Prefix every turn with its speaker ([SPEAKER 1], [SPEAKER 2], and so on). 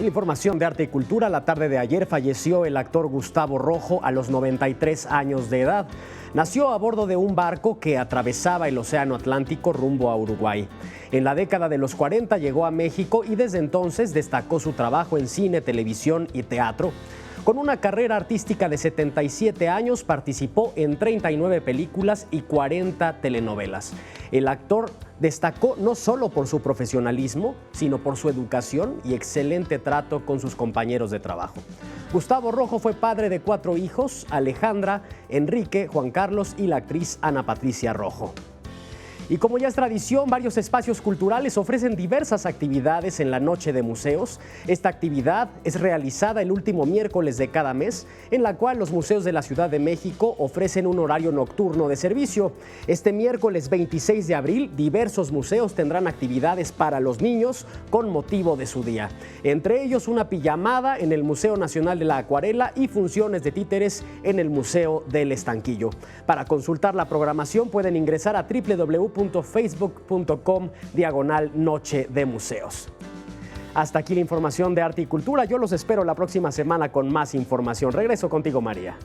[SPEAKER 1] La información de arte y cultura. La tarde de ayer falleció el actor Gustavo Rojo a los 93 años de edad. Nació a bordo de un barco que atravesaba el Océano Atlántico rumbo a Uruguay. En la década de los 40 llegó a México y desde entonces destacó su trabajo en cine, televisión y teatro. Con una carrera artística de 77 años, participó en 39 películas y 40 telenovelas. El actor destacó no solo por su profesionalismo, sino por su educación y excelente trato con sus compañeros de trabajo. Gustavo Rojo fue padre de 4 hijos: Alejandra, Enrique, Juan Carlos y la actriz Ana Patricia Rojo. Y como ya es tradición, varios espacios culturales ofrecen diversas actividades en la Noche de Museos. Esta actividad es realizada el último miércoles de cada mes, en la cual los museos de la Ciudad de México ofrecen un horario nocturno de servicio. Este miércoles 26 de abril, diversos museos tendrán actividades para los niños con motivo de su día. Entre ellos, una pijamada en el Museo Nacional de la Acuarela y funciones de títeres en el Museo del Estanquillo. Para consultar la programación pueden ingresar a www.facebook.com/Noche de Museos. Hasta aquí la información de arte y cultura. Yo los espero la próxima semana con más información. Regreso contigo, María.